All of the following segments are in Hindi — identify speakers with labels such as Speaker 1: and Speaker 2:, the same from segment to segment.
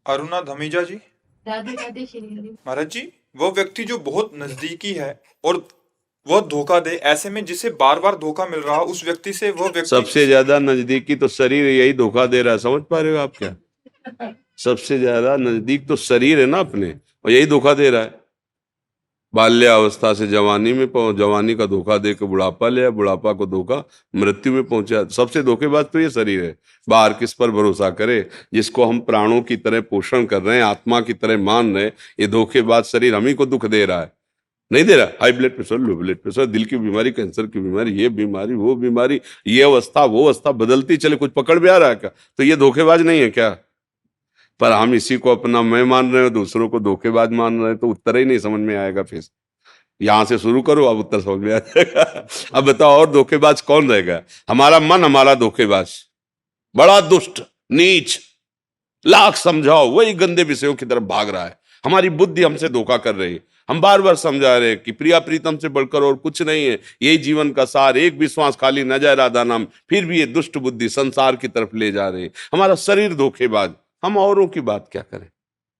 Speaker 1: अरुणा धमीजा जी।
Speaker 2: राधे राधे श्री हरि।
Speaker 1: महाराज जी, वो व्यक्ति जो बहुत नजदीकी है और वह धोखा दे, ऐसे में जिसे बार बार धोखा मिल रहा उस व्यक्ति से वह व्यक्ति
Speaker 3: सबसे ज्यादा नजदीकी तो शरीर यही धोखा दे रहा है, समझ पा रहे हो आप क्या? सबसे ज्यादा नजदीक तो शरीर है ना अपने, और यही धोखा दे रहा है। बाल्यावस्था से जवानी में जवानी का धोखा दे के बुढ़ापा लिया, बुढ़ापा को धोखा मृत्यु में पहुंचा। सबसे धोखेबाज तो ये शरीर है। बाहर किस पर भरोसा करे? जिसको हम प्राणों की तरह पोषण कर रहे हैं, आत्मा की तरह मान रहे हैं, ये धोखेबाज शरीर हम ही को दुख दे रहा है। नहीं दे रहा? High blood pressure, low blood pressure, दिल की बीमारी, कैंसर की बीमारी, ये बीमारी, वो बीमारी, ये अवस्था वो अवस्था बदलती चले, कुछ पकड़ में आ रहा है क्या? तो ये धोखेबाज नहीं है क्या? पर हम इसी को अपना मैं मान रहे हो, दूसरों को धोखेबाज मान रहे हैं, तो उत्तर ही नहीं समझ में आएगा। फिर यहां से शुरू करो, अब उत्तर समझ में आ जाएगा। अब बताओ और धोखेबाज कौन रहेगा? हमारा मन हमारा धोखेबाज, बड़ा दुष्ट नीच, लाख समझाओ वही गंदे विषयों की तरफ भाग रहा है। हमारी बुद्धि हमसे धोखा कर रही है। हम बार बार समझा रहे हैं कि प्रिया प्रीतम से बढ़कर और कुछ नहीं है, यही जीवन का सार, एक विश्वास खाली न जाए राधा नाम। फिर भी ये दुष्ट बुद्धि संसार की तरफ ले जा रही है। हमारा शरीर धोखेबाज, हम औरों की बात क्या करें?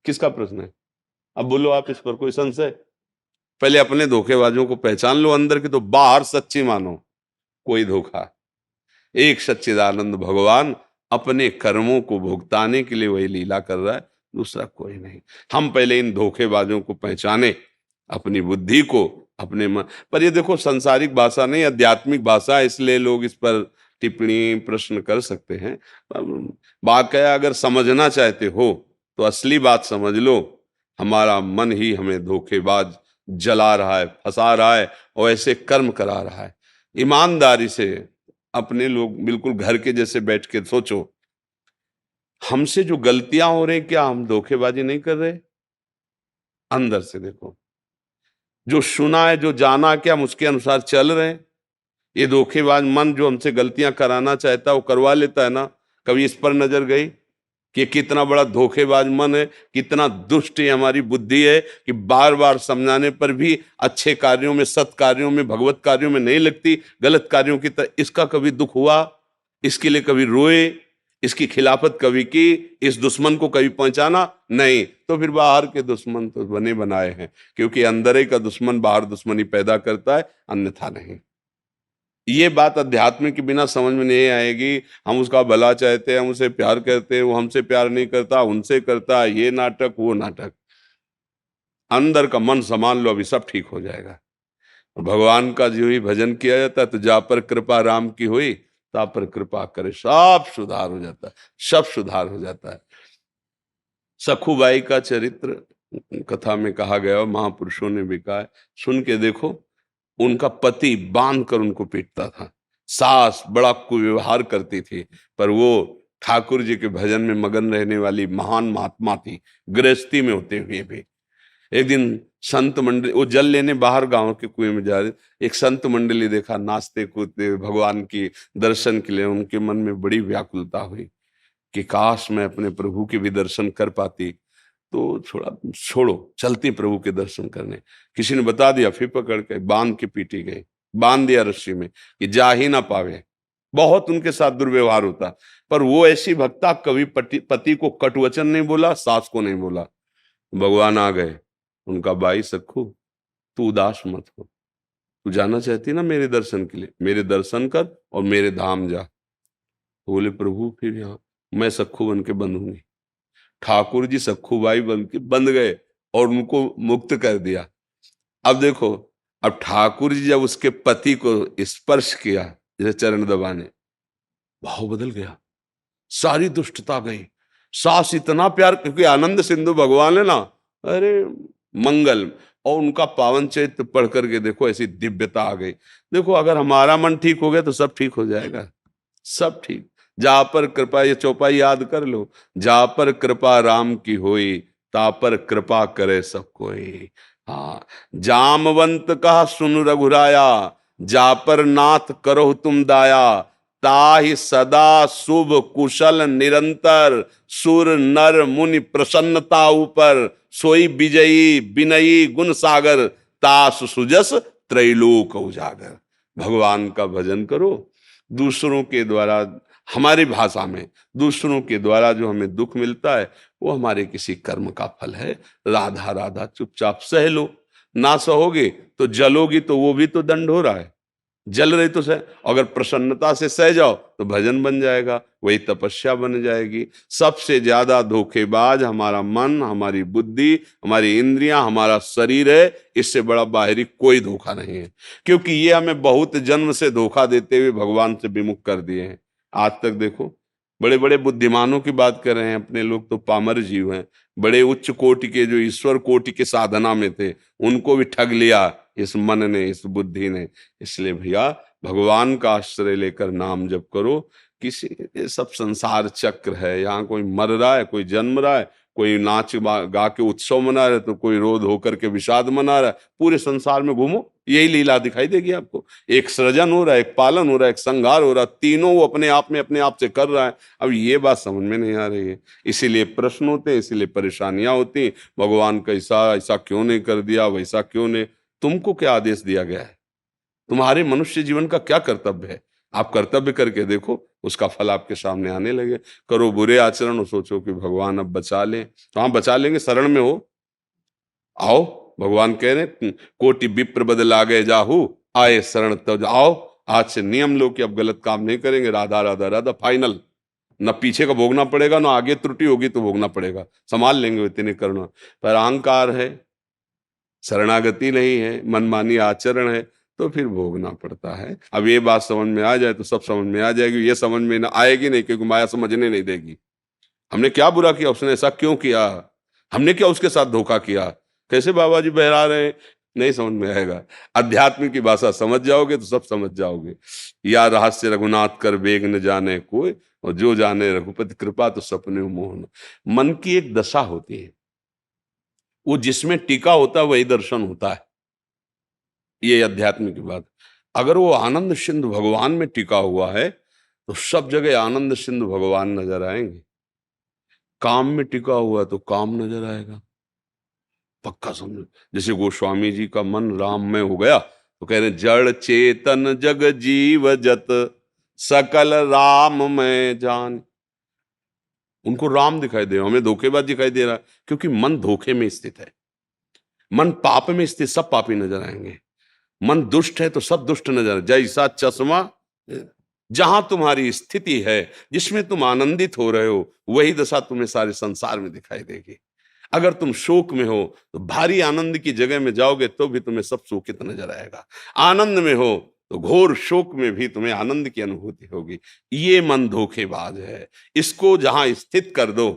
Speaker 3: किसका प्रश्न है? अब बोलो आप, इस पर कोई संशय? पहले अपने धोखेबाजों को पहचान लो अंदर की, तो बाहर सच्ची मानो। कोई धोखा, एक सच्चिदानंद भगवान अपने कर्मों को भुगताने के लिए वही लीला कर रहा है, दूसरा कोई नहीं। हम पहले इन धोखेबाजों को पहचाने, अपनी बुद्धि को, अपने मन पर। ये देखो संसारिक भाषा नहीं, आध्यात्मिक भाषा है, इसलिए लोग इस पर टिप्पणी प्रश्न कर सकते हैं। वाकया अगर समझना चाहते हो तो असली बात समझ लो, हमारा मन ही हमें धोखेबाज जला रहा है, फंसा रहा है और ऐसे कर्म करा रहा है। ईमानदारी से अपने लोग बिल्कुल घर के जैसे बैठ के सोचो, हमसे जो गलतियां हो रही, क्या हम धोखेबाजी नहीं कर रहे? अंदर से देखो, जो सुना है, जो जाना, क्या हम उसके अनुसार चल रहे हैं? ये धोखेबाज मन जो हमसे गलतियां कराना चाहता है वो करवा लेता है ना। कभी इस पर नजर गई कि कितना बड़ा धोखेबाज मन है, कितना दुष्ट ये हमारी बुद्धि है कि बार बार समझाने पर भी अच्छे कार्यों में, सत् कार्यों में, भगवत कार्यों में नहीं लगती, गलत कार्यों की तरह। इसका कभी दुख हुआ? इसके लिए कभी रोए? इसकी खिलाफत कभी की? इस दुश्मन को कभी पहुंचाना? नहीं। तो फिर बाहर के दुश्मन तो बने बनाए हैं, क्योंकि अंदर ही का दुश्मन बाहर दुश्मनी पैदा करता है, अन्यथा नहीं। ये बात अध्यात्म के बिना समझ में नहीं आएगी। हम उसका भला चाहते हैं, हम उसे प्यार करते हैं, वो हमसे प्यार नहीं करता, उनसे करता, ये नाटक वो नाटक। अंदर का मन संभाल लो, अभी सब ठीक हो जाएगा। भगवान का जो ही भजन किया जाता है तो जा पर कृपा राम की हुई, ता पर कृपा करे, सब सुधार हो जाता है, सब सुधार हो जाता है। सखुबाई का चरित्र कथा में कहा गया, महापुरुषों ने भी कहा है, सुन के देखो। उनका पति बांध कर उनको पीटता था, सास बड़ा कुव्यवहार करती थी, पर वो ठाकुर जी के भजन में मगन रहने वाली महान महात्मा थी, गृहस्थी में होते हुए भी। एक दिन संत मंडली, वो जल लेने बाहर गांव के कुएं में जा रहे, एक संत मंडली देखा नाचते कूदते भगवान की दर्शन के लिए। उनके मन में बड़ी व्याकुलता हुई कि काश मैं अपने प्रभु के भी दर्शन कर पाती। तो थोड़ा छोड़ो, चलती प्रभु के दर्शन करने। किसी ने बता दिया, फिर पकड़ के बांध के पीटी गई, बांध दिया रस्सी में कि जा ही ना पावे। बहुत उनके साथ दुर्व्यवहार होता, पर वो ऐसी भक्ता, कभी पति को कटवचन नहीं बोला, सास को नहीं बोला। भगवान आ गए, उनका भाई सखू तू उदास मत हो, तू जाना चाहती ना मेरे दर्शन के लिए, मेरे दर्शन कर और मेरे धाम जा। तो बोले प्रभु फिर यहाँ मैं सखू बन के बंधूंगी। ठाकुर जी सखूबाई बन के बंध गए और उनको मुक्त कर दिया। अब देखो, अब ठाकुर जी जब उसके पति को स्पर्श किया, जैसे चरण दबाने, भाव बदल गया, सारी दुष्टता गई। सास इतना प्यार, क्योंकि आनंद सिंधु भगवान है ना, अरे मंगल, और उनका पावन चरित्र पढ़ करके देखो ऐसी दिव्यता आ गई। देखो अगर हमारा मन ठीक हो गया तो सब ठीक हो जाएगा, सब ठीक। जा पर कृपा, ये चौपाई याद कर लो, जा पर कृपा राम की होई, ता पर कृपा करे सब कोई। हाँ, जामवंत कहा सुन रघुराया, जा पर नाथ करो तुम दाया, ताहि सदा शुभ कुशल निरंतर, सुर नर मुनि प्रसन्नता ऊपर, सोई विजयी विनयी गुण सागर, तास सुजस त्रैलोक उजागर। भगवान का भजन करो, दूसरों के द्वारा हमारी भाषा में दूसरों के द्वारा जो हमें दुख मिलता है वो हमारे किसी कर्म का फल है। राधा राधा चुपचाप सह लो, ना सहोगे तो जलोगी तो वो भी तो दंड हो रहा है। जल रही तो सह, अगर प्रसन्नता से सह जाओ तो भजन बन जाएगा, वही तपस्या बन जाएगी। सबसे ज्यादा धोखेबाज हमारा मन, हमारी बुद्धि, हमारी इंद्रियां, हमारा शरीर है। इससे बड़ा बाहरी कोई धोखा नहीं है, क्योंकि ये हमें बहुत जन्म से धोखा देते हुए भगवान से विमुख कर दिए हैं। आज तक देखो, बड़े बड़े बुद्धिमानों की बात कर रहे हैं, अपने लोग तो पामर जीव हैं। बड़े उच्च कोटि के जो ईश्वर कोटि के साधना में थे, उनको भी ठग लिया इस मन ने, इस बुद्धि ने। इसलिए भैया भगवान का आश्रय लेकर नाम जप करो। किसी, ये सब संसार चक्र है, यहाँ कोई मर रहा है, कोई जन्म रहा है, कोई नाच गा के उत्सव मना रहा है, तो कोई रोध होकर के विषाद मना रहा है। पूरे संसार में घूमो, यही लीला दिखाई देगी आपको। एक सृजन हो रहा है, एक पालन हो रहा है, एक संहार हो रहा है, तीनों वो अपने आप में अपने आप से कर रहा है। अब ये बात समझ में नहीं आ रही है, इसीलिए प्रश्न होते हैं, इसीलिए परेशानियां होती हैं। भगवान कैसा, ऐसा क्यों नहीं कर दिया, वैसा क्यों नहीं। तुमको क्या आदेश दिया गया है? तुम्हारे मनुष्य जीवन का क्या कर्तव्य है? आप कर्तव्य करके देखो, उसका फल आपके सामने आने लगे। करो बुरे आचरण और सोचो कि भगवान अब बचा लें, तो हाँ बचा लेंगे। शरण में हो, आओ। भगवान कह रहे, कोटि विप्र बदला गए जाहू, आए शरण तब आओ। आज से नियम लो कि अब गलत काम नहीं करेंगे। राधा राधा राधा फाइनल, न पीछे का भोगना पड़ेगा, न आगे त्रुटि होगी तो भोगना पड़ेगा, संभाल लेंगे इतने करना। पर अहंकार है, शरणागति नहीं है, मनमानी आचरण है, तो फिर भोगना पड़ता है। अब ये बात समझ में आ जाए तो सब समझ में आ जाएगी। ये समझ में ना आएगी नहीं, क्योंकि माया समझने नहीं देगी। हमने क्या बुरा किया, उसने ऐसा क्यों किया, हमने क्या उसके साथ धोखा किया। कैसे बाबा जी बहरा रहे हैं, नहीं समझ में आएगा। अध्यात्म की भाषा समझ जाओगे तो सब समझ जाओगे। या रहस्य रघुनाथ कर वेग न जाने कोई, और जो जाने रघुपति कृपा तो सपने मोहन। मन की एक दशा होती है, वो जिसमें टिका होता है वही दर्शन होता है। ये अध्यात्म की बात। अगर वो आनंद सिंधु भगवान में टिका हुआ है तो सब जगह आनंद सिंधु भगवान नजर आएंगे। काम में टिका हुआ तो काम नजर आएगा, पक्का समझो। जैसे गोस्वामी जी का मन राम में हो गया तो कह रहे जड़ चेतन जग जीव जत सकल राम में जान। उनको राम दिखाई दे रहा, हमें धोखेबाज दिखाई दे रहा है, क्योंकि मन धोखे में स्थित है। मन पाप में स्थित सब पापी नजर आएंगे। मन दुष्ट है तो सब दुष्ट नजर। जैसा चश्मा जहां तुम्हारी स्थिति है, जिसमें तुम आनंदित हो रहे हो, वही दशा तुम्हें सारे संसार में दिखाई देगी। अगर तुम शोक में हो तो भारी आनंद की जगह में जाओगे तो भी तुम्हें सब शोकित नजर आएगा। आनंद में हो तो घोर शोक में भी तुम्हें आनंद की अनुभूति होगी। ये मन धोखेबाज है, इसको जहां स्थित कर दो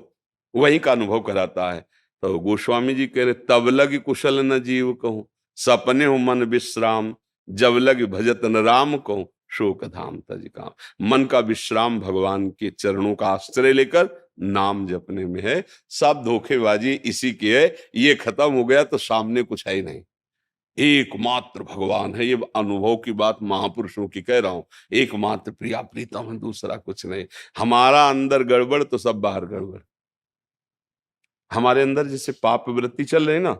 Speaker 3: वहीं का अनुभव कराता है। तो गोस्वामी जी कह रहे तब लग कुशल न जीव कहूं, सपने हो मन विश्राम, जब लग भजत न राम कहूं, शोक धाम तज काम। मन का विश्राम भगवान के चरणों का आश्रय लेकर नाम जपने में है। सब धोखेबाजी इसी की है। ये खत्म हो गया तो सामने कुछ है ही नहीं, एकमात्र भगवान है। ये अनुभव की बात महापुरुषों की कह रहा हूं। एकमात्र प्रिया प्रीतम है, दूसरा कुछ नहीं। हमारा अंदर गड़बड़ तो सब बाहर गड़बड़। हमारे अंदर जैसे पाप वृत्ति चल रही ना,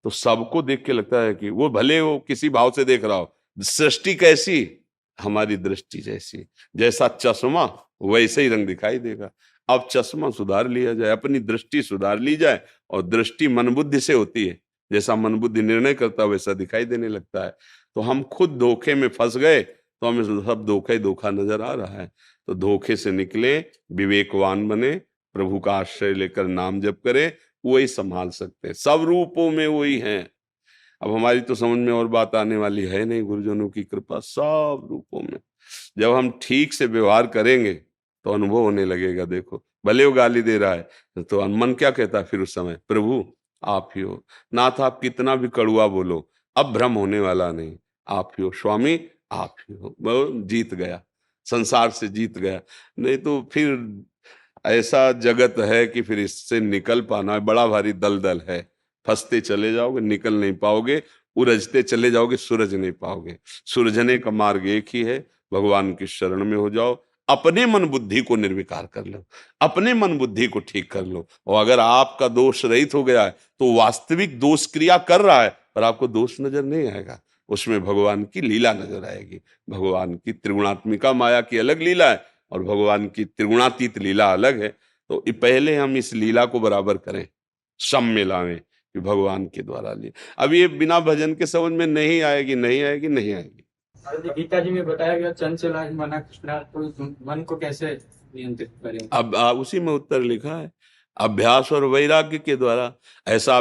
Speaker 3: तो सबको देख के लगता है कि वो भले वो किसी भाव से देख रहा हो। सृष्टि कैसी, हमारी दृष्टि जैसी। जैसा चश्मा वैसे ही रंग दिखाई देगा। अब चश्मा सुधार लिया जाए, अपनी दृष्टि सुधार ली जाए। और दृष्टि मन बुद्धि से होती है, जैसा मन बुद्धि निर्णय करता है वैसा दिखाई देने लगता है। तो हम खुद धोखे में फंस गए तो हमें सब धोखा ही धोखा नजर आ रहा है। तो धोखे से निकले, विवेकवान बने, प्रभु का आश्रय लेकर नाम जप करें, वही संभाल सकते हैं। सब रूपों में वही है। अब हमारी तो समझ में और बात आने वाली है नहीं, गुरुजनों की कृपा सब रूपों में। जब हम ठीक से व्यवहार करेंगे तो अनुभव होने लगेगा। देखो भले वो गाली दे रहा है तो मन क्या कहता है फिर उस समय, प्रभु आप ही हो। नाथ आप कितना भी कड़ुआ बोलो, अब भ्रम होने वाला नहीं, आप ही हो। स्वामी आप ही हो। वो जीत गया, संसार से जीत गया। नहीं तो फिर ऐसा जगत है कि फिर इससे निकल पाना बड़ा भारी दलदल है। फंसते चले जाओगे, निकल नहीं पाओगे, उलझते चले जाओगे, सुलझ नहीं पाओगे। सुलझने का मार्ग एक ही है, भगवान की शरण में हो जाओ। अपने मन बुद्धि को निर्विकार कर लो, अपने मन बुद्धि को ठीक कर लो। और अगर आपका दोष रहित हो गया है तो वास्तविक दोष क्रिया कर रहा है पर आपको दोष नजर नहीं आएगा, उसमें भगवान की लीला नजर आएगी। भगवान की त्रिगुणात्मिका माया की अलग लीला है, और भगवान की त्रिगुणातीत लीला अलग है। तो ये पहले हम इस लीला को बराबर करें, सम में लावें कि भगवान के द्वारा ली। अब ये बिना भजन के समझ में नहीं आएगी, नहीं आएगी, नहीं आएगी।
Speaker 4: गीता जी में बताया गया चंचल मना कृष्णा, तो मन को कैसे नियंत्रित करें?
Speaker 3: अब उसी में उत्तर लिखा है, अभ्यास और वैराग्य के द्वारा। ऐसा